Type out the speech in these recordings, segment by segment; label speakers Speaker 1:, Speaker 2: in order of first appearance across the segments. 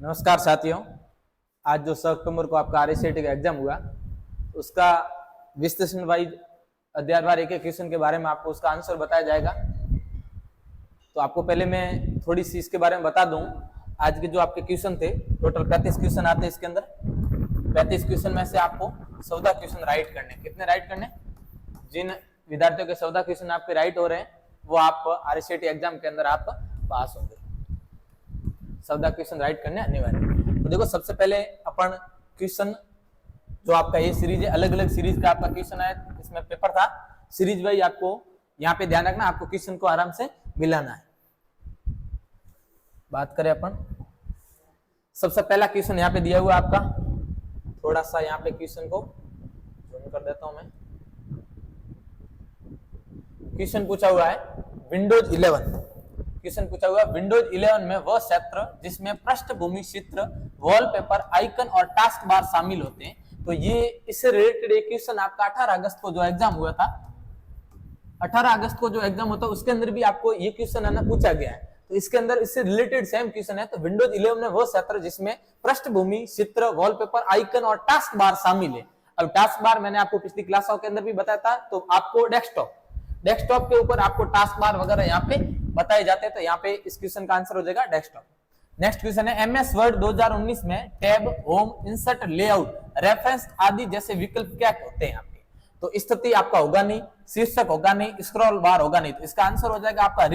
Speaker 1: नमस्कार साथियों। आज जो 6 अक्टूबर को आपका आरएससीटी का एग्जाम हुआ, उसका विश्लेषण वाइज अध्यायवार एक क्वेश्चन के बारे में आपको उसका आंसर बताया जाएगा। तो आपको पहले मैं थोड़ी सी इसके बारे में बता दूं। आज के जो आपके क्वेश्चन थे, टोटल 35 क्वेश्चन आते हैं इसके अंदर। 35 क्वेश्चन में से आपको 14 क्वेश्चन राइट करने। कितने राइट करने? जिन विद्यार्थियों के 14 क्वेश्चन आपके राइट हो रहे हैं वो आप आरएससीटी एग्जाम के अंदर आप पास होंगे। 14 क्वेश्चन राइट करने अनिवार्य। तो देखो, सबसे पहले अपन क्वेश्चन जो आपका ये सीरीज है, अलग अलग सीरीज का आपका क्वेश्चन है, इसमें पेपर था सीरीज वाइज। आपको यहाँ पे ध्यान रखना, आपको क्वेश्चन को आराम से मिलाना है। बात करें अपन, सबसे पहला क्वेश्चन यहाँ पे दिया हुआ आपका, थोड़ा सा यहाँ पे क्वेश्चन को जूम कर देता हूं मैं। क्वेश्चन पूछा हुआ है विंडोज 11। क्वेश्चन पूछा हुआ विंडोज 11 में वह क्षेत्र जिसमें पृष्ठभूमि चित्र, वॉलपेपर, आइकन और टास्क बार शामिल होते हैं। तो ये इससे रिलेटेड एक क्वेश्चन आपका 18 अगस्त को जो एग्जाम हुआ था, 18 अगस्त को जो एग्जाम होता है उसके अंदर भी आपको ये क्वेश्चन है ना पूछा गया है। तो इसके अंदर इससे रिलेटेड सेम क्वेश्चन है। तो विंडोज 11 में वह क्षेत्र जिसमें पृष्ठभूमि चित्र, वॉलपेपर, आइकन और टास्क बार शामिल है। अब टास्क बार मैंने आपको पिछली क्लासों के अंदर भी बताया था। तो आपको डेस्कटॉप के ऊपर आपको टास्क बार वगैरह यहाँ पे बताए जाते हैं। तो यहाँ पे इस क्वेश्चन का आंसर हो जाएगा डेस्कटॉप। नेक्स्ट क्वेश्चन है एमएस वर्ड 2019 में tab, home, insert, layout, reference आदि जैसे विकल्प क्या होते हैं आपके? तो स्थिति आपका होगा नहीं, शीर्षक होगा नहीं, स्क्रॉल बार होगा नहीं। तो इसका आंसर हो जाएगा आपका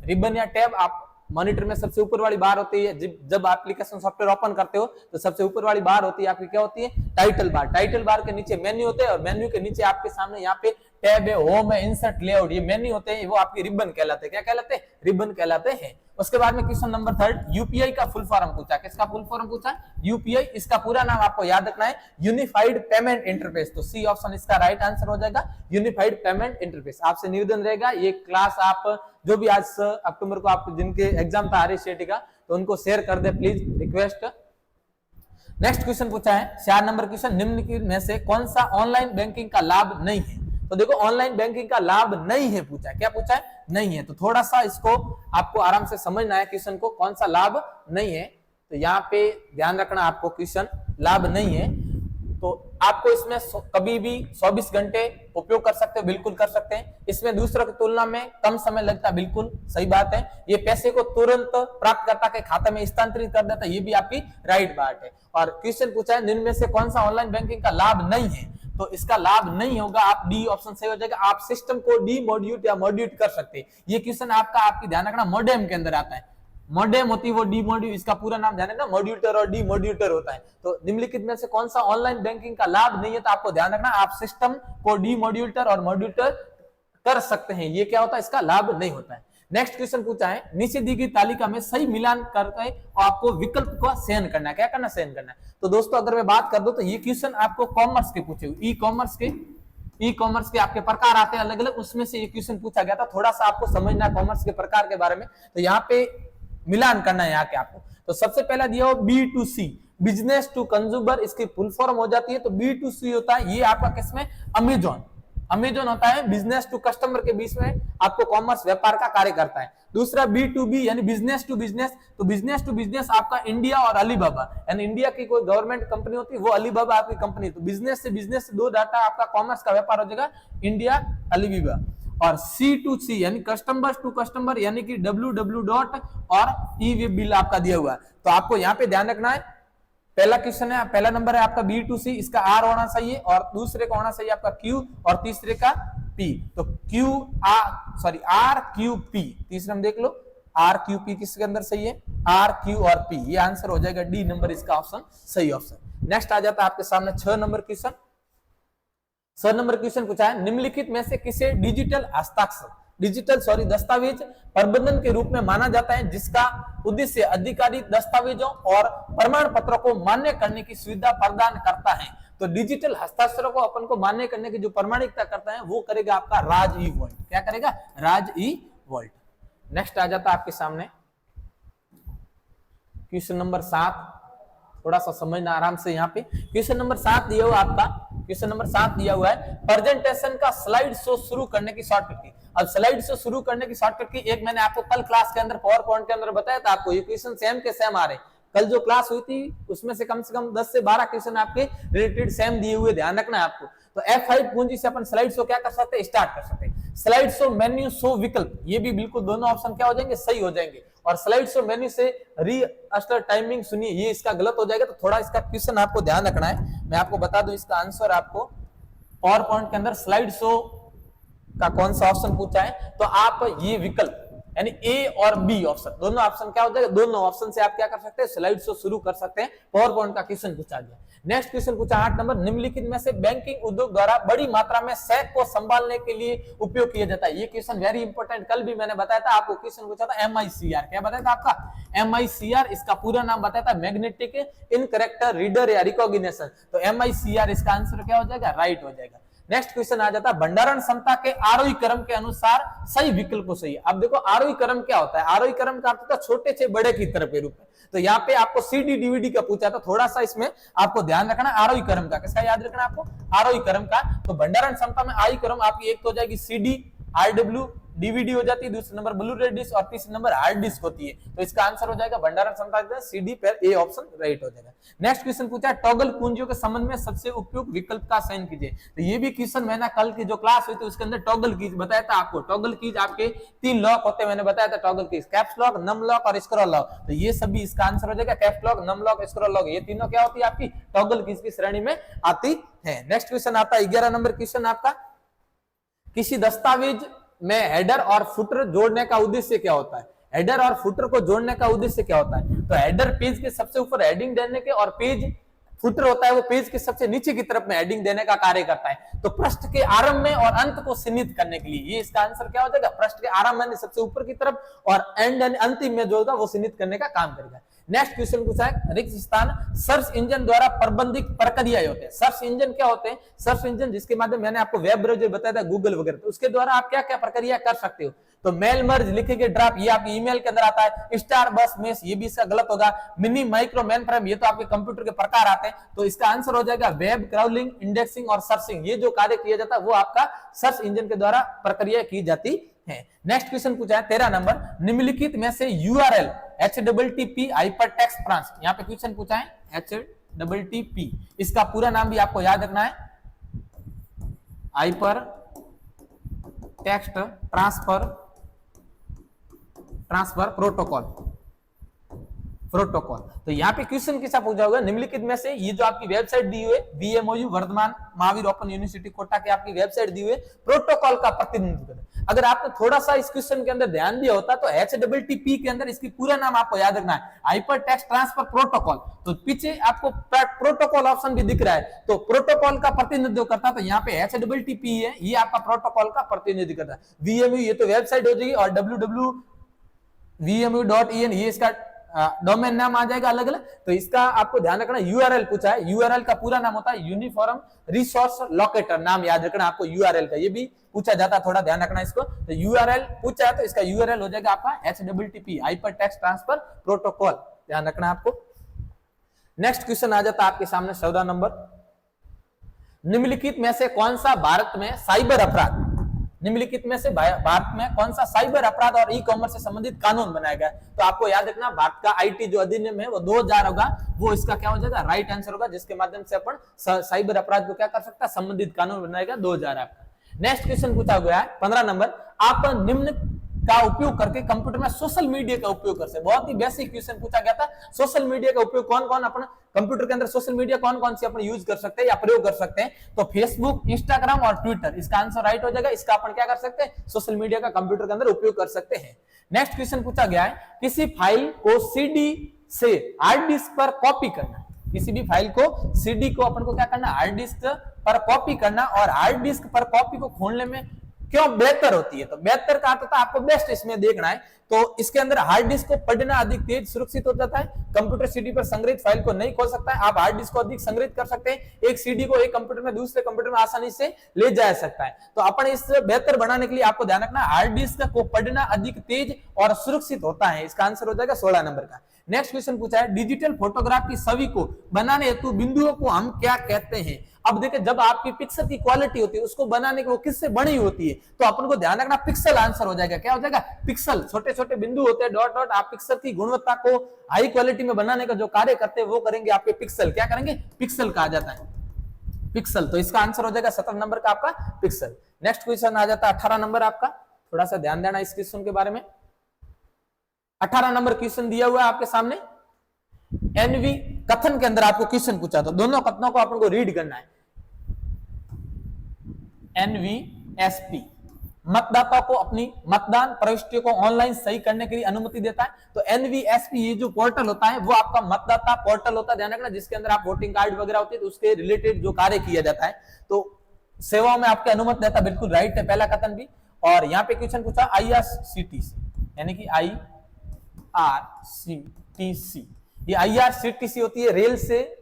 Speaker 1: रिबन या टैब। आप मॉनिटर में सबसे ऊपर वाली बार होती है, जब एप्लीकेशन सॉफ्टवेयर ओपन करते हो तो सबसे ऊपर वाली बार होती है आपकी, क्या होती है? Title bar. टाइटल बार के नीचे मेन्यू होते हैं और मेन्यू के नीचे आपके सामने यहाँ पे टैब है, होम है, इंसर्ट, लेआउट, ये मेन्यू होते हैं, वो आपकी रिबन कहलाते हैं। क्या कहलाते हैं? रिबन कहलाते हैं। उसके बाद में क्वेश्चन नंबर 3, यूपीआई का फुल फॉर्म पूछा। किसका फुल फॉर्म पूछा? यूपीआई। इसका पूरा नाम आपको याद रखना है, यूनिफाइड पेमेंट इंटरफेस। तो सी ऑप्शन इसका राइट आंसर हो जाएगा, यूनिफाइड पेमेंट इंटरफेस। आपसे निवेदन रहेगा, ये क्लास आप जो भी आज अक्टूबर को आप जिनके एग्जाम था आरएससीटी का, तो उनको शेयर कर दे प्लीज, रिक्वेस्ट। नेक्स्ट क्वेश्चन पूछा है 4 नंबर क्वेश्चन, निम्न में से कौन सा ऑनलाइन बैंकिंग का लाभ नहीं है? तो देखो, ऑनलाइन बैंकिंग का लाभ नहीं है पूछा है। क्या पूछा है? नहीं है। तो थोड़ा सा इसको आपको आराम से समझना है क्वेश्चन को, कौन सा लाभ नहीं है। तो यहाँ पे ध्यान रखना, आपको क्वेश्चन लाभ नहीं है। तो आपको इसमें कभी भी 24 घंटे उपयोग कर सकते हो, बिल्कुल कर सकते हैं। इसमें दूसरों की तुलना में कम समय लगता है, बिल्कुल सही बात है। ये पैसे को तुरंत प्राप्तकर्ता के खाते में स्थानांतरित कर देता है, ये भी आपकी राइट बात है। और क्वेश्चन पूछा है जिनमें से कौन सा ऑनलाइन बैंकिंग का लाभ नहीं है? तो इसका लाभ नहीं होगा, आप डी ऑप्शन सही हो जाएगा। आप सिस्टम को डीमोड्यूट या मॉड्यूट कर सकते हैं। ये क्वेश्चन आपकी ध्यान रखना मॉडेम के अंदर आता है। मॉडेम होती है वो डीमोड्यूट, इसका पूरा नाम ध्यान रखना, मॉड्यूटर और डीमोड्यूटर होता है। तो निम्नलिखित में से कौन सा ऑनलाइन बैंकिंग का लाभ नहीं है? तो आपको ध्यान रखना, आप सिस्टम को डीमोड्यूटर और मॉड्यूटर कर सकते हैं। ये क्या होता है? इसका लाभ नहीं होता है। नेक्स्ट क्वेश्चन पूछा है, नीचे दी गई तालिका में सही मिलान करके और आपको विकल्प को चयन करना है। क्या करना? चयन करना है। तो दोस्तों, अगर मैं बात कर दूं तो ये क्वेश्चन आपको कॉमर्स के पूछे हुए, ई कॉमर्स के आपके प्रकार आते हैं अलग अलग, उसमें से ये क्वेश्चन पूछा गया था। थोड़ा सा आपको समझना है कॉमर्स के प्रकार के बारे में। तो यहाँ पे मिलान करना है यहाँ के आपको। तो सबसे पहला दिया हो B2C, बिजनेस टू कंज्यूमर, इसकी फुल फॉर्म हो जाती है। तो B2C होता है, ये आपका किसमें? अमेजॉन होता है, बिजनेस टू कस्टमर के बीच में आपको कॉमर्स व्यापार का कार्य करता है। दूसरा B2B यानी बिजनेस टू बिजनेस। तो बिजनेस टू बिजनेस आपका इंडिया और अलीबाबा, यानी इंडिया की कोई गवर्नमेंट कंपनी होती है, वो अलीबाबा आपकी कंपनी। तो बिजनेस से दो डाटा आपका कॉमर्स का व्यापार हो जाएगा, इंडिया, अलीबाबा। और C2C यानी कस्टमर टू कस्टमर, यानी कि www और ई बिल आपका दिया हुआ है। तो आपको यहाँ पे ध्यान रखना है, पहला क्वेश्चन है, पहला नंबर है आपका B2C, इसका R होना चाहिए और दूसरे का होना चाहिए आपका Q और तीसरे का P। तो RQP, तीसरा हम देख लो, RQP किसके अंदर सही है? RQ और P, ये आंसर हो जाएगा डी नंबर, इसका ऑप्शन सही ऑप्शन। नेक्स्ट आ जाता है आपके सामने 6 नंबर क्वेश्चन। 6 नंबर क्वेश्चन पूछा है, निम्नलिखित में से किसे डिजिटल दस्तावेज प्रबंधन के रूप में माना जाता है, जिसका उद्देश्य अधिकारी दस्तावेजों और प्रमाण पत्रों को मान्य करने की सुविधा प्रदान करता है? तो डिजिटल हस्ताक्षरों को अपन को मान्य करने की जो प्रमाणिकता करता है वो करेगा आपका राज ई वॉल्ट। क्या करेगा? राज ई वॉल्ट। नेक्स्ट आ जाता है आपके सामने क्वेश्चन नंबर 7, थोड़ा सा समझना आराम से। यहाँ पे क्वेश्चन नंबर 7 दिया हुआ आपका, क्वेश्चन नंबर 7 दिया हुआ है, प्रेजेंटेशन का स्लाइड शो शुरू करने की शॉर्टकट की। अब स्लाइड शो शुरू करने की शॉर्टकट की एक मैंने आपको कल क्लास के अंदर पावर पॉइंट के अंदर बताया था। आपको ये क्वेश्चन सेम के सेम आ रहे, कल जो क्लास हुई थी उसमें से कम 10 से 12 क्वेश्चन आपके रिलेटेड सेम दिए हुए, ध्यान रखना है आपको। तो F5 कुंजी से अपन स्लाइड शो क्या कर सकते हैं, स्टार्ट कर सकते हैं। स्लाइड शो मेन्यू शो विकल्प, ये भी बिल्कुल दोनों ऑप्शन क्या हो जाएंगे, सही हो जाएंगे। और स्लाइड शो मेन्यू से रीस्टार्ट टाइमिंग सुनिए, ये इसका गलत हो जाएगा, तो थोड़ा इसका क्वेश्चन आपको ध्यान रखना है। मैं आपको बता दूं इसका आंसर आपको पावर पॉइंट के अंदर स्लाइड शो का कौन सा ऑप्शन पूछा है, तो आप ये विकल्प यानी ए और बी ऑप्शन, दोनों ऑप्शन क्या हो जाएगा, दोनों ऑप्शन से आप क्या कर सकते हैं, स्लाइड शो शुरू कर सकते हैं। पावर पॉइंट का क्वेश्चन पूछा गया। नेक्स्ट क्वेश्चन पूछा 8 नंबर, निम्नलिखित में से बैंकिंग उद्योग द्वारा बड़ी मात्रा में चेक को संभालने के लिए उपयोग किया जाता है। ये क्वेश्चन वेरी इंपॉर्टेंट, कल भी मैंने बताया था आपको, क्वेश्चन पूछा था MICR, क्या बताया था आपका MICR, इसका पूरा नाम बताया था मैग्नेटिक इन कैरेक्टर रीडर या रिकॉग्निशन। तो MICR इसका आंसर क्या हो जाएगा, राइट हो जाएगा। नेक्स्ट क्वेश्चन आ जाता है भंडारण क्षमता के आरोही क्रम के अनुसार सही विकल्प सही है। अब देखो आरोही क्रम क्या होता है, आरोही क्रम का अर्थ होता है छोटे से बड़े की तरफ के रूप में। तो यहाँ पे आपको CD DVD का पूछा था, थोड़ा सा इसमें आपको ध्यान रखना आरोही क्रम का, किसका याद रखना आपको, आरोही क्रम का। तो भंडारण क्षमता में आरोही क्रम आपकी एक तो हो जाएगी CD, RW, DVD हो जाती है, दूसरे नंबर ब्लू रे डिस्क और तीसरे नंबर हार्ड डिस्क होती है। तो इसका आंसर हो जाएगा भंडारण क्षमता CD पर ए ऑप्शन राइट हो जाएगा। नेक्स्ट क्वेश्चन पूछा है टॉगल कुंजियों के संबंध में सबसे उपयुक्त विकल्प का चयन कीजिए। तो ये भी क्वेश्चन मैंने कल की जो क्लास हुई थी उसके अंदर टॉगल कीज बताया था आपको। टॉगल कीज आपके 3 लॉक होते हैं, मैंने बताया था toggle keys, caps lock, num lock और स्क्रॉल लॉक। तो ये सभी इसका आंसर हो जाएगा, caps lock, num lock, scroll lock, ये तीनों क्या होती है आपकी टॉगल कीज की श्रेणी में आती है। नेक्स्ट क्वेश्चन आता है 11 नंबर क्वेश्चन आपका, किसी दस्तावेज में हेडर और फुटर जोड़ने का उद्देश्य क्या होता है। हेडर और फुटर को जोड़ने का उद्देश्य क्या होता है, तो हेडर पेज के सबसे ऊपर हेडिंग देने के और पेज फुटर होता है वो पेज के सबसे नीचे की तरफ में हेडिंग देने का कार्य करता है। तो पृष्ठ के आरंभ में और अंत को चिन्हित करने के लिए ये इसका आंसर क्या हो जाएगा, पृष्ठ के आरंभ में सबसे ऊपर की तरफ और एंड अंतिम में जो होगा वो चिन्हित करने का काम करेगा। नेक्स्ट क्वेश्चन पूछा है रिक्त स्थान सर्च इंजन द्वारा प्रबंधित प्रक्रियाएं होते हैं। सर्च इंजन क्या होते हैं, सर्च इंजन जिसके माध्यम मैंने आपको वेब ब्राउज़र बताया था गूगल वगैरह, तो उसके द्वारा आप क्या क्या प्रक्रिया कर सकते हो। तो मेल मर्ज लिखेंगे ड्राफ्ट, ये आपकी ईमेल के अंदर आता है। स्टार बस मेस, ये भी इसका गलत होगा। मिनी माइक्रो मेन फ्रेम, ये तो आपके कंप्यूटर के प्रकार आते हैं। तो इसका आंसर हो जाएगा वेब क्राउलिंग, इंडेक्सिंग और सर्चिंग, ये जो कार्य किया जाता है वो आपका सर्च इंजन के द्वारा प्रक्रिया की जाती है। नेक्स्ट क्वेश्चन पूछा है 13 नंबर, निम्नलिखित में से URL HTTP हाइपरटेक्स्ट ट्रांसफर, यहाँ पे क्वेश्चन पूछा है HTTP, इसका पूरा नाम भी आपको याद रखना है, हाइपर टेक्स्ट ट्रांसफर प्रोटोकॉल। तो यहाँ पे क्वेश्चन कैसा पूछा होगा, निम्नलिखित में से ये जो आपकी वेबसाइट दी हुई है VMOU Vardhman Mahaveer open university Kota की आपकी वेबसाइट दी हुई है, प्रोटोकॉल का प्रतिनिधित्व करता है। अगर आपने थोड़ा सा इस क्वेश्चन के अंदर ध्यान दिया होता तो HTTP के अंदर इसकी पूरा नाम आपको याद रखना है, हाइपर टेक्स्ट ट्रांसफर प्रोटोकॉल। तो पीछे आपको प्रोटोकॉल ऑप्शन भी दिख रहा है, तो प्रोटोकॉल का प्रतिनिधित्व करता है। तो यहाँ पे HTTP है, ये आपका प्रोटोकॉल का प्रतिनिधित्व करता है। VMOU ये तो वेबसाइट हो जाएगी और www.vmu.in ये इसका डोमेन नाम आ जाएगा अलग अलग। तो इसका आपको ध्यान रखना, URL पूछा है, URL का पूरा नाम होता है यूनिफॉर्म रिसोर्स लोकेटर, नाम याद रखना आपको URL का, ये भी पूछा जाता है, थोड़ा ध्यान रखना इसको। तो URL पूछा है तो इसका URL हो जाएगा आपका HTTP hyper text transfer protocol, ध्यान रखना आपको। नेक्स्ट क्वेश्चन आ जाता है आपके सामने 14 नंबर, निम्नलिखित में से कौन सा भारत में साइबर अपराध, निम्नलिखित में से भारत में कौन सा साइबर अपराध और ई-कॉमर्स से संबंधित कानून बनाया गया। तो आपको याद रखना भारत का IT जो अधिनियम है वो 2000 होगा, वो इसका क्या हो जाएगा, राइट आंसर होगा, जिसके माध्यम से अपन साइबर अपराध को क्या कर सकता है, संबंधित कानून बनाएगा 2000 आपका। नेक्स्ट क्वेश्चन पूछा गया है 15 नंबर, आप निम्न का उपयोग करके कंप्यूटर में सोशल मीडिया का उपयोग कर सकते। बहुत ही बेसिक क्वेश्चन पूछा गया था, सोशल मीडिया का उपयोग कौन कौन अपन कंप्यूटर के अंदर सोशल मीडिया कौन कौन सी अपन यूज कर सकते हैं या प्रयोग कर सकते हैं। तो फेसबुक, इंस्टाग्राम और ट्विटर, इसका आंसर राइट हो जाएगा। इसका अपन क्या कर सकते हैं, सोशल मीडिया का कंप्यूटर के अंदर उपयोग कर सकते हैं। नेक्स्ट क्वेश्चन पूछा गया है, किसी फाइल को CD से हार्ड डिस्क पर कॉपी करना, किसी भी फाइल को CD को अपन को क्या करना, हार्ड डिस्क पर कॉपी करना, और हार्ड डिस्क पर कॉपी को खोलने में क्यों बेहतर होती है। तो बेहतर का अर्थ होता है आपको बेस्ट इसमें देखना है। तो इसके अंदर हार्ड डिस्क को पढ़ना अधिक तेज सुरक्षित हो जाता है, कंप्यूटर CD पर संग्रहित फाइल को नहीं खोल सकता है, आप हार्ड डिस्क को अधिक संग्रहित कर सकते हैं, एक CD को एक कंप्यूटर में दूसरे कंप्यूटर में आसानी से ले जा सकता है। तो अपन इस बेहतर बनाने के लिए आपको ध्यान रखना हार्ड डिस्क को पढ़ना अधिक तेज और सुरक्षित होता है, इसका आंसर हो जाएगा 16 नंबर का। नेक्स्ट क्वेश्चन पूछा है डिजिटल फोटोग्राफ की छवि को बनाने हेतु बिंदुओं को हम क्या कहते हैं। अब देखिए जब आपकी पिक्सल की क्वालिटी होती है उसको बनाने के वो किससे बनी होती है, तो अपन को ध्यान रखना पिक्सल आंसर हो जाएगा। क्या हो जाएगा? पिक्सल। छोटे छोटे बिंदु होते हैं डॉट डॉट, आप पिक्सल की गुणवत्ता को हाई क्वालिटी में बनाने का जो कार्य करते हैं वो करेंगे आपके पिक्सल। क्या करेंगे? पिक्सल कहा जाता है, पिक्सल। तो इसका आंसर हो जाएगा 17 नंबर का आपका पिक्सल। नेक्स्ट क्वेश्चन आ जाता है 18 नंबर आपका, थोड़ा सा ध्यान देना इस क्वेश्चन के बारे में। 18 नंबर क्वेश्चन दिया हुआ है आपके सामने, एनवी कथन के अंदर आपको क्वेश्चन पूछा, तो दोनों कथनों को आपको रीड करना है। एनवीएसपी मतदाता को अपनी मतदान प्रविष्टियों को ऑनलाइन सही करने के लिए अनुमति देता है। तो एनवीएसपी ये जो पोर्टल होता है वो आपका मतदाता पोर्टल होता है, ध्यान रखना, जिसके अंदर आप वोटिंग कार्ड वगैरह होती है तो उसके रिलेटेड जो कार्य किया जाता है, तो सेवाओं में आपके अनुमति देता है। बिल्कुल राइट है पहला कथन भी। और यहाँ पे क्वेश्चन पूछा आईआरसीटीसी, यानी कि आईआरसीटीसी, ये आईआरसीटीसी होती है रेल से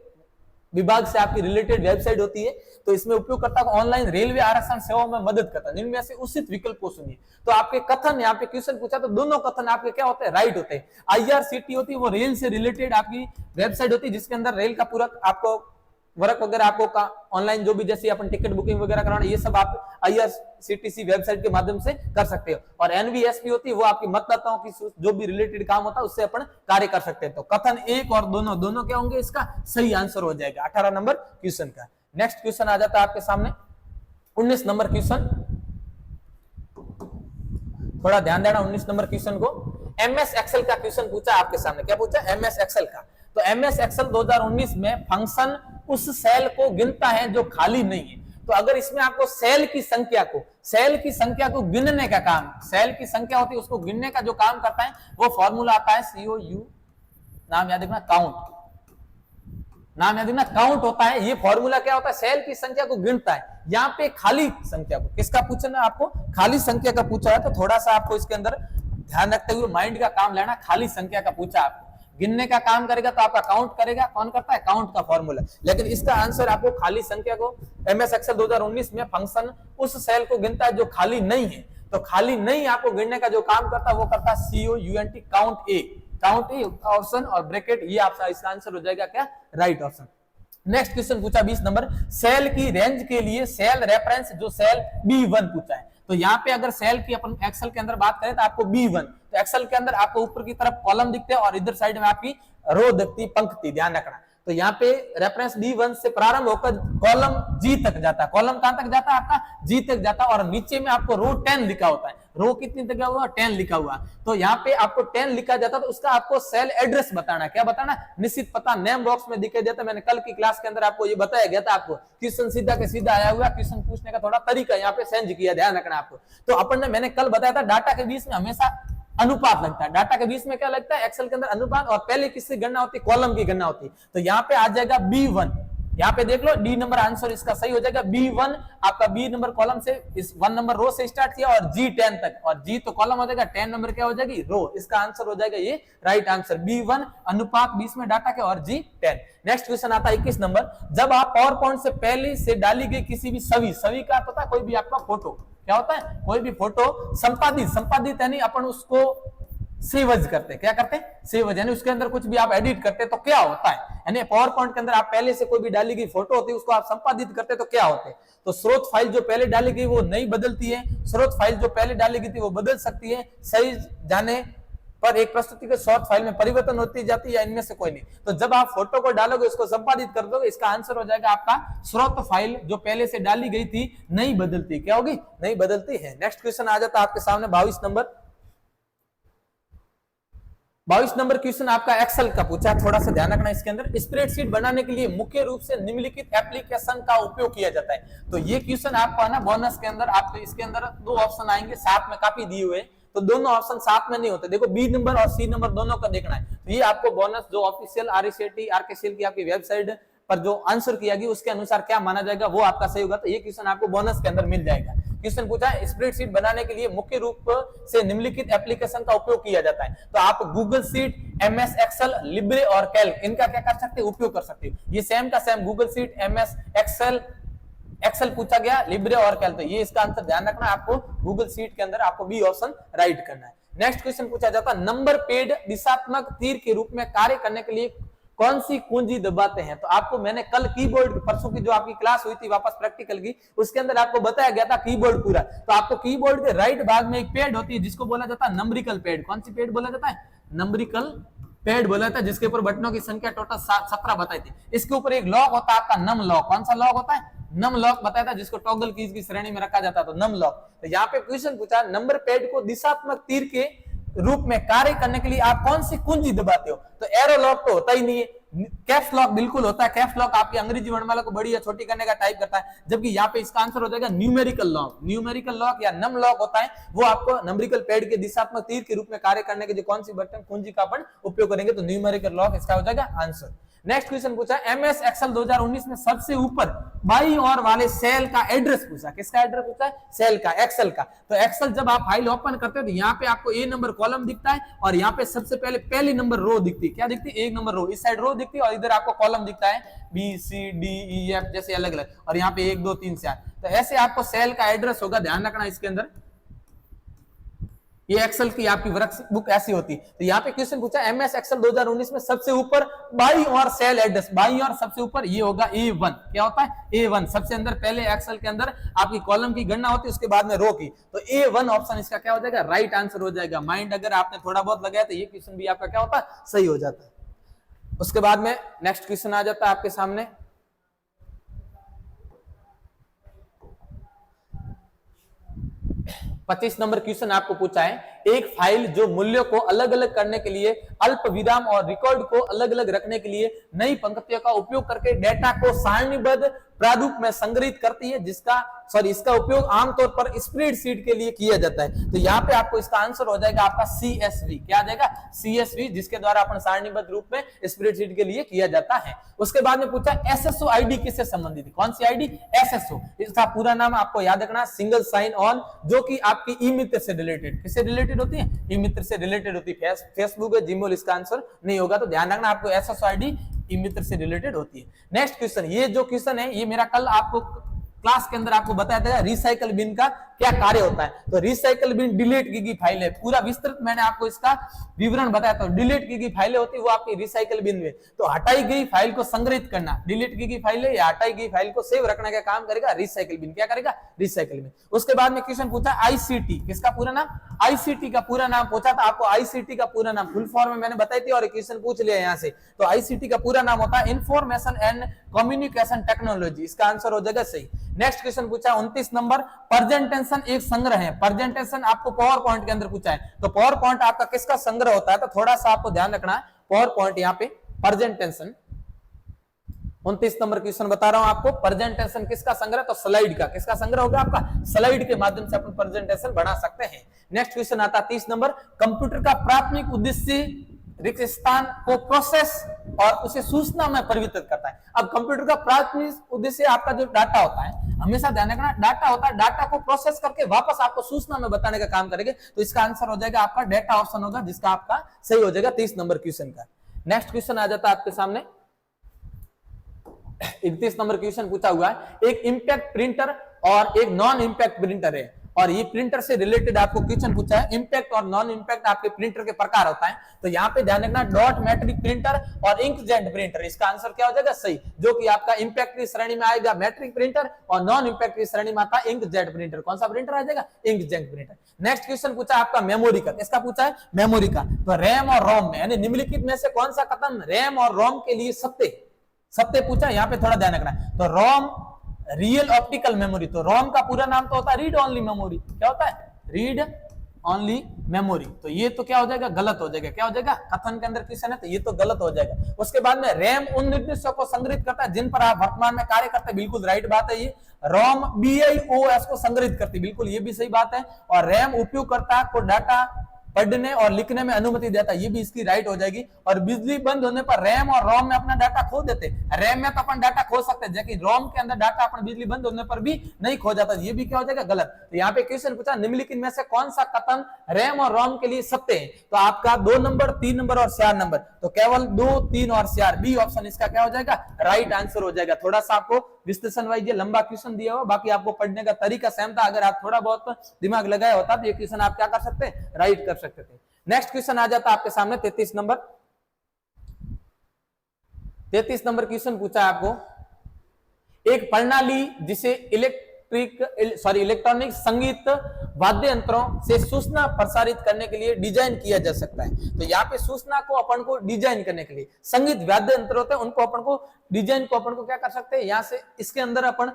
Speaker 1: विभाग से आपकी रिलेटेड वेबसाइट होती है। तो इसमें उपयोगकर्ता को ऑनलाइन रेलवे आरक्षण सेवाओं में मदद करता है। इनमें से उचित विकल्प को सुनिए। तो आपके कथन यहाँ पे क्वेश्चन पूछा तो दोनों कथन आपके क्या होते हैं? राइट होते हैं। आईआरसीटी होती है वो रेल से रिलेटेड आपकी वेबसाइट होती है जिसके अंदर रेल का पूरा आपको वर्क वगैरह आपको का ऑनलाइन जो भी जैसे अपन टिकट बुकिंग वगैरह कराना ये सब आप आईआरसीटीसी वेबसाइट के माध्यम से कर सकते हो। और एनवीएसपी होती है वो आपकी मतदाताओं की जो भी रिलेटेड काम होता है उससे अपन कार्य कर सकते हैं। तो कथन एक और दोनों क्या होंगे? इसका सही आंसर हो जाएगा 18 नंबर क्वेश्चन का। नेक्स्ट क्वेश्चन आ जाता है आपके सामने 19 नंबर क्वेश्चन, थोड़ा ध्यान देना 19 नंबर क्वेश्चन को। एमएस एक्सेल का क्वेश्चन पूछा आपके सामने। क्या पूछा? एमएस एक्सेल का। तो एमएस एक्सेल 2019 में फंक्शन उस सेल को गिनता है जो खाली नहीं है। तो अगर इसमें आपको सेल की संख्या को गिनने का काम, सेल की संख्या होती है उसको गिनने का जो काम करता है वो फॉर्मूला आता है COU, नाम याद रखना, काउंट, नाम याद रखना, काउंट होता है। ये फॉर्मूला क्या होता है? सेल की संख्या को गिनता है। यहाँ पे खाली संख्या को, किसका पूछना है आपको? खाली संख्या का पूछा है। तो थोड़ा सा आपको इसके अंदर ध्यान रखते हुए माइंड का काम लेना। खाली संख्या का पूछा आपको, गिनने का काम करेगा तो आपका काउंट करेगा। कौन करता है? काउंट का फॉर्मूला। लेकिन इसका आंसर आपको खाली संख्या को, एमएस एक्सेल 2019 में फंक्शन उस सेल को गिनता है जो खाली नहीं है। तो खाली नहीं आपको गिनने का जो काम करता है वो करता है COUNT, count A, count A option और ब्रैकेट, ये आपका इसका आंसर हो जाएगा क्या? Right option. नेक्स्ट क्वेश्चन पूछा 20 नंबर, सेल की रेंज के लिए सेल रेफरेंस जो सेल B1 पूछा है। तो यहाँ पे अगर सेल की अपन एक्सेल के अंदर बात करें तो आपको B1, तो एक्सेल के अंदर आपको ऊपर की तरफ कॉलम दिखते हैं और इधर साइड में आपकी रो दिखती, पंक्ति, ध्यान रखना। तो यहाँ पे रेफरेंस B1 से प्रारंभ होकर कॉलम G तक जाता है। कॉलम कहां तक जाता है? आपका G तक जाता है। और नीचे में आपको रो 10 लिखा होता है। रो कितनी तक हुआ? 10 लिखा हुआ। तो यहाँ पे आपको 10 लिखा जाता है तो उसका आपको सेल एड्रेस बताना। क्या बताना? निश्चित पता नेम बॉक्स में दिखाई देता है। मैंने कल की क्लास के अंदर आपको ये बताया गया था। आपको क्वेश्चन सीधा के सीधा आया हुआ, क्वेश्चन पूछने का थोड़ा तरीका यहाँ पे चेंज किया, ध्यान रखना आपको। तो अपन ने, मैंने कल बताया था डाटा के बीच में हमेशा अनुपात लगता है। डाटा के बीच में क्या लगता है? एक्सेल के अंदर अनुपात। और पहले किसकी गणना होती है? कॉलम की गणना होती है। तो यहाँ पे आ जाएगा B1, यहाँ पे देख लो डी नंबर आंसर इसका सही हो जाएगा। B1 आपका B नंबर कॉलम से इस 1 नंबर रो से स्टार्ट किया और G10 तक, और G तो कॉलम हो जाएगा, 10 नंबर क्या हो जाएगी? रो। इसका आंसर हो जाएगा ये राइट आंसर B1 अनुपात 20 में डाटा के और G10। नेक्स्ट क्वेश्चन आता है 21 नंबर, जब आप पावर पॉइंट से पहले से डाली गई किसी भी छवि का पता, कोई भी आपका फोटो क्या होता है? कोई भी फोटो संपादित यानी अपन उसको सेवज करते, क्या करते हैं? सेवज, यानी उसके अंदर कुछ भी आप एडिट करते तो क्या होता है? यानी पावर पॉइंट के अंदर आप पहले से कोई भी डाली गई फोटो होती है उसको आप संपादित करते तो क्या होते हैं? तो स्रोत फाइल जो पहले डाली गई वो नहीं बदलती है, स्रोत फाइल जो पहले डाली गई थी वो बदल सकती है, सही जाने पर एक प्रस्तुति के स्रोत फाइल में परिवर्तन होती जाती है, या इनमें से कोई नहीं। तो जब आप फोटो को डालोगे उसको संपादित कर दोगे, इसका आंसर हो जाएगा आपका स्रोत फाइल जो पहले से डाली गई थी नहीं बदलती। क्या होगी? नहीं बदलती है। नेक्स्ट क्वेश्चन आ जाता है आपके सामने 22 नंबर क्वेश्चन आपका एक्सेल का पूछा, थोड़ा सा ध्यान रखना इसके अंदर। स्प्रेडशीट बनाने के लिए मुख्य रूप से निम्नलिखित एप्लीकेशन का उपयोग किया जाता है। तो ये क्वेश्चन आपको ना बोनस के अंदर आपको इसके अंदर 2 ऑप्शन आएंगे, साथ में काफी दिए हुए, तो दोनों ऑप्शन साथ में नहीं होते। देखो B नंबर और C नंबर दोनों का देखना है। तो ये आपको बोनस जो ऑफिशियल RKCL की आपकी वेबसाइट पर जो आंसर किया गया उसके अनुसार क्या माना जाएगा वो आपका सही होगा। तो ये क्वेश्चन आपको बोनस के अंदर मिल जाएगा। क्वेश्चन पूछा है स्प्रेडशीट बनाने के लिए मुख्य रूप से निम्नलिखित एप्लीकेशन का उपयोग किया जाता है। तो आप Google sheet, MS excel, Libre और कैल्क, इनका क्या कर सकते हैं? उपयोग कर सकते हैं। ये सेम का same Google sheet, MS excel पूछा गया, लिब्रे और कैल्क। तो ये इसका आंसर ध्यान रखना, आपको गूगल शीट के अंदर आपको B ऑप्शन राइट करना है। नेक्स्ट क्वेश्चन पूछा जाता है नंबर पेड दिशात्मक तीर के रूप में कार्य करने के लिए कौन सी कुंजी दबाते हैं। तो आपको मैंने कल कीबोर्ड परसों की जो आपकी क्लास हुई थी वापस प्रैक्टिकल की, उसके अंदर आपको बताया गया था कीबोर्ड पूरा। तो आपको कीबोर्ड के राइट भाग में एक पैड होती है जिसको बोला जाता है नंबरिकल पैड। कौन सी पैड बोला जाता है? नंबरिकल पैड बोला जाता है, जिसके ऊपर बटनों की संख्या टोटल 17 बताई थी। इसके ऊपर एक लॉक होता है आपका नम लॉक। कौन सा लॉक होता है? नम लॉक बताया था, जिसको टॉगल कीज की श्रेणी में रखा जाता है, तो नम लॉक। तो यहाँ पे क्वेश्चन पूछा नंबर पैड को दिशात्मक तीर के रूप में कार्य करने के लिए आप कौन सी कुंजी दबाते हो। तो एरो लॉक तो होता ही नहीं है, कैप्स लॉक बिल्कुल होता है। कैप्स लॉक आपकी अंग्रेजी वर्णमाला को बड़ी या छोटी करने का टाइप करता है, जबकि यहाँ पे इसका आंसर हो जाएगा न्यूमेरिकल लॉक। न्यूमेरिकल लॉक या नम लॉक होता है, वो आपको नंबरिकल पैड के दिशात्मक तीर के रूप में कार्य करने के लिए कौन सी बटन कुंजी का अपन उपयोग करेंगे, तो न्यूमेरिकल लॉक इसका हो जाएगा आंसर। नेक्स्ट क्वेश्चन पूछा एमएस एक्सेल 2019 में सबसे ऊपर बाईं ओर वाले सेल का एड्रेस पूछा। किसका एड्रेस पूछा है? सेल का, एक्सेल का। तो एक्सेल जब आप फाइल ओपन करते हो तो यहाँ पे आपको ए नंबर कॉलम दिखता है और यहाँ पे सबसे पहले पहली नंबर रो दिखती है। क्या दिखती है? एक नंबर रो। इस साइड रो दिखती है और इधर आपको कॉलम दिखता है B C D E F जैसे अलग अलग, और यहाँ पे 1 2 3 4। तो ऐसे आपको सेल का एड्रेस होगा, ध्यान रखना इसके अंदर। ये एक्सेल की आपकी वर्कबुक ऐसी होती। तो यहाँ पे क्वेश्चन पूछा एमएस एक्सेल 2019 में सबसे ऊपर बाईं ओर सेल एड्रेस, बाईं ओर सबसे ऊपर ये होगा A1। क्या होता है? A1 सबसे अंदर, पहले एक्सेल के अंदर आपकी कॉलम की गणना होती है, उसके बाद में रो की। तो A1 ऑप्शन इसका क्या हो जाएगा? राइट आंसर हो जाएगा। माइंड अगर आपने थोड़ा बहुत लगाया तो ये क्वेश्चन भी आपका क्या होता है? सही हो जाता है। उसके बाद में नेक्स्ट क्वेश्चन आ जाता है आपके सामने। पच्चीस नंबर क्वेश्चन आपको पूछा है एक फाइल जो मूल्यों को अलग अलग करने के लिए, अल्प विराम और रिकॉर्ड को अलग अलग रखने के लिए नई पंक्तियों का उपयोग करके डेटा को सारणीबद्ध प्रारूप में संग्रहित करती है, इसका उपयोग आमतौर पर स्प्रेडशीट के लिए किया जाता है। तो यहाँ पे आपको इसका आंसर हो जाएगा आपका CSV। क्या आ जाएगा? CSV, जिसके द्वारा अपन सारणीबद्ध रूप में स्प्रेडशीट के लिए किया जाता है। उसके बाद में पूछा SSO आईडी किससे संबंधित है? कौन सी आईडी? SSO। इसका पूरा नाम आपको याद रखना, सिंगल साइन ऑन, जो कि आपकी ई मित्र से रिलेटेड, किससे रिलेटेड होती है? ई मित्र से रिलेटेड होती है। फेसबुक है, जीमेल इसका आंसर नहीं होगा। तो ध्यान रखना आपको SSO आईडी ई मित्र से रिलेटेड होती है। नेक्स्ट क्वेश्चन, ये जो क्वेश्चन है ये मेरा कल आपको क्लास के अंदर आपको बताया था रिसाइकल बिन का क्या कार्य होता है। तो रिसाइकल बिन डिलीट की गई फाइल है, पूरा विस्तृत मैंने आपको इसका विवरण बताया था। डिलीट की गई फाइलें होती है वो आपकी रिसाइकल बिन में। तो हटाई गई फाइल को संग्रहित करना, डिलीट की गई फाइल है या हटाई गई फाइल को सेव रखने का काम करेगा रिसाइकल बिन। क्या करेगा? Recycle bin. उसके बाद में क्वेश्चन पूछा आईसीटी, किसका पूरा नाम? आईसीटी का पूरा नाम पूछा था आपको। आईसीटी का पूरा नाम फुल फॉर्म में मैंने बताई थी और क्वेश्चन पूछ लिया यहाँ से। तो आईसीटी का पूरा नाम होता है इंफॉर्मेशन एंड कम्युनिकेशन टेक्नोलॉजी। इसका आंसर हो जाएगा सही। नेक्स्ट क्वेश्चन पूछा 29 नंबर, प्रेजेंटेशन एक संग्रह है। प्रेजेंटेशन आपको पावर पॉइंट के अंदर पूछा है। तो पावर पॉइंट आपका किसका संग्रह होता है? तो थोड़ा सा आपको ध्यान रखना, पावर पॉइंट यहाँ पे प्रेजेंटेशन 29 नंबर क्वेश्चन बता रहा हूं आपको। प्रेजेंटेशन किसका संग्रह? तो स्लाइड का। किसका संग्रह होगा आपका? स्लाइड के माध्यम से अपन प्रेजेंटेशन बना सकते हैं। नेक्स्ट क्वेश्चन आता है 30 नंबर, कंप्यूटर का प्राथमिक उद्देश्य रिक्त स्थान को प्रोसेस और उसे सूचना में परिवर्तित करता है। अब कंप्यूटर का प्राथमिक उद्देश्य आपका जो डाटा होता है, हमेशा ध्यान रखना डाटा होता है, डाटा को प्रोसेस करके वापस आपको सूचना में बताने का काम करेंगे। तो इसका आंसर हो जाएगा आपका डेटा ऑप्शन होगा, जिसका आपका सही हो जाएगा 30 नंबर क्वेश्चन का। नेक्स्ट क्वेश्चन आ जाता है आपके सामने 31 नंबर क्वेश्चन पूछा हुआ है, एक इंपैक्ट प्रिंटर और एक नॉन इंपैक्ट प्रिंटर है और ये प्रिंटर से रिलेटेड आपको क्वेश्चन पूछा है। इंपैक्ट और नॉन इंपैक्ट आपके प्रिंटर के प्रकार होता है। तो यहाँ पे ध्यान रखना डॉट मैट्रिक प्रिंटर और इंकजेट प्रिंटर, इसका आंसर क्या हो जाएगा? सही, जो कि आपका इंपैक्ट की श्रेणी में आएगा मैट्रिक प्रिंटर और नॉन इंपैक्ट की श्रेणी में आता है इंकजेट प्रिंटर। कौन सा प्रिंटर आ जाएगा? Inkjet printer. नेक्स्ट क्वेश्चन पूछा आपका मेमोरी का। इसका पूछा है मेमोरी का। तो रैम और रोम में यानी निम्नलिखित में से कौन सा कथन रैम और रोम के लिए सत्य पूछा, यहाँ पे थोड़ा ध्यान रखना। तो रोम रियल ऑप्टिकल मेमोरी, तो रोम का पूरा नाम तो होता है रीड ओनली मेमोरी। क्या होता है? Read only memory. तो ये तो क्या हो जाएगा? गलत हो जाएगा। क्या हो जाएगा? कथन के अंदर क्वेश्चन है तो ये तो गलत हो जाएगा। उसके बाद में रैम उन निर्देशों को संग्रहित करता है जिन पर आप वर्तमान में कार्य करते हैं। बिल्कुल राइट बात है ये। रोम BIOS को संग्रहित करती, बिल्कुल ये भी सही बात है। और रैम उपयोगकर्ता को डाटा पढ़ने और लिखने में अनुमति देता है, ये भी इसकी राइट हो जाएगी। और बिजली बंद होने पर रैम और रोम में अपना डाटा खो देते। रैम में तो अपन डाटा खो सकते हैं, जबकि रोम के अंदर डाटा अपन बिजली बंद होने पर भी नहीं खो जाता, ये भी क्या हो जाएगा? गलत। तो यहाँ पे क्वेश्चन पूछा निम्नलिखित में से कौन सा कथन रैम और रोम के लिए सत्य है? तो आपका 2 नंबर, 3 नंबर और 4 नंबर। तो केवल 2, 3 और 4, बी ऑप्शन इसका क्या हो जाएगा? राइट आंसर हो जाएगा। थोड़ा सा आपको विश्लेषण वाइज लंबा क्वेश्चन दिया हुआ, बाकी आपको पढ़ने का तरीका सेम था। अगर आप थोड़ा बहुत दिमाग लगाया होता तो ये क्वेश्चन आप क्या कर सकते हैं? राइट कर सकते थे। नेक्स्ट क्वेश्चन आ जाता आपके सामने 33 नंबर। 33 नंबर क्वेश्चन पूछा है आपको, एक प्रणाली जिसे इलेक्ट्रॉनिक संगीत वाद्य यंत्रों से सूचना प्रसारित करने के लिए डिजाइन किया जा सकता है। तो यहाँ पे सूचना को अपन को डिजाइन करने के लिए संगीत वाद्य यंत्र होते हैं, उनको अपन को डिजाइन को अपन को क्या कर सकते हैं, यहाँ से इसके अंदर अपन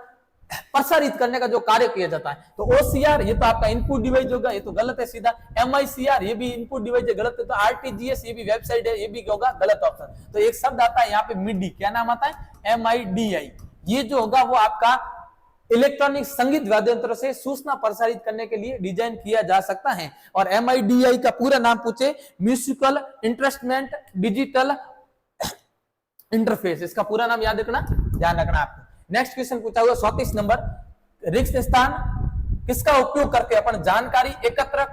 Speaker 1: प्रसारित करने का जो कार्य किया जाता है। तो ओसीआर ये तो आपका इनपुट डिवाइस होगा, ये तो गलत है सीधा। एमआईसीआर ये भी इनपुट डिवाइस है, गलत है। तो आरटीजीएस ये भी वेबसाइट है, ये भी क्या होगा, गलत ऑप्शन। तो एक शब्द आता है यहाँ पे मिडी, क्या नाम आता है, MIDI। ये जो होगा वो आपका इलेक्ट्रॉनिक संगीत वाद्य यंत्रों से सूचना प्रसारित करने के लिए डिजाइन किया जा सकता है। और MIDI का पूरा नाम पूछे, म्यूजिकल इंस्ट्रूमेंट डिजिटल इंटरफेस, इसका पूरा नाम याद रखना, ध्यान रखना आपको। नेक्स्ट क्वेश्चन पूछा हुआ 34 नंबर, रिक्त स्थान किसका उपयोग करके अपन जानकारी एकत्र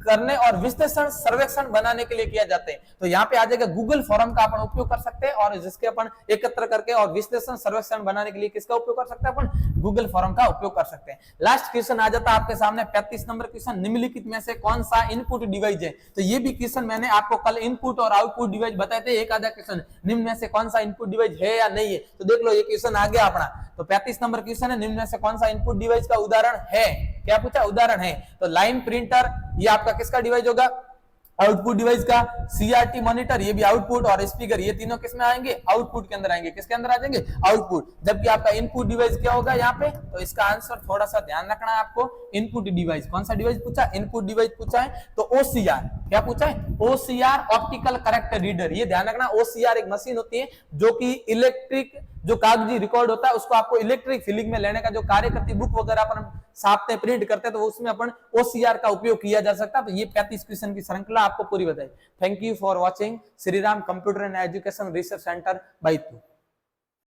Speaker 1: करने और विश्लेषण सर्वेक्षण बनाने के लिए किया जाते हैं। तो यहाँ पे आ जाएगा गूगल फॉर्म का अपन उपयोग कर सकते हैं, और जिसके अपन एकत्र करके और विश्लेषण सर्वेक्षण बनाने के लिए किसका उपयोग कर सकते हैं, अपन गूगल फॉर्म का उपयोग कर सकते हैं। लास्ट क्वेश्चन आ जाता है आपके सामने 35 नंबर क्वेश्चन, निम्नलिखित में से कौन सा इनपुट डिवाइस है। तो ये भी क्वेश्चन मैंने आपको कल इनपुट और आउटपुट डिवाइस बताए थे, एक आधा क्वेश्चन निम्न में से कौन सा इनपुट डिवाइस है या नहीं है। तो देख लो ये क्वेश्चन आ गया अपना। तो 35 नंबर क्वेश्चन है, निम्न में से कौन सा इनपुट डिवाइस का उदाहरण है, क्या पूछा, उदाहरण है। तो लाइन प्रिंटर ये आपका किसका डिवाइस होगा, आउटपुट डिवाइस का। सीआरटी मॉनिटर ये भी आउटपुट, और स्पीकर ये तीनों किसमें आएंगे, आउटपुट के अंदर आएंगे। किसके अंदर आ जाएंगे, आउटपुट। जबकि आपका इनपुट डिवाइस क्या होगा यहाँ पे, तो इसका आंसर थोड़ा सा ध्यान रखना है आपको। इनपुट डिवाइस कौन सा डिवाइस पूछा, इनपुट डिवाइस पूछा है। तो ओसीआर क्या पूछा है, ओसीआर ऑप्टिकल कैरेक्टर रीडर, ये ध्यान रखना। ओसीआर एक मशीन होती है जो कि इलेक्ट्रिक जो कागजी रिकॉर्ड होता है उसको आपको इलेक्ट्रिक फीलिंग में लेने का जो कार्य करती है, बुक वगैरह अपन छापते प्रिंट करते हैं, तो उसमें अपन ओसीआर का उपयोग किया जा सकता है। तो ये 35 क्वेश्चन की श्रृंखला आपको पूरी बताई। Thank you for watching Shriram computer and education research centre Betul.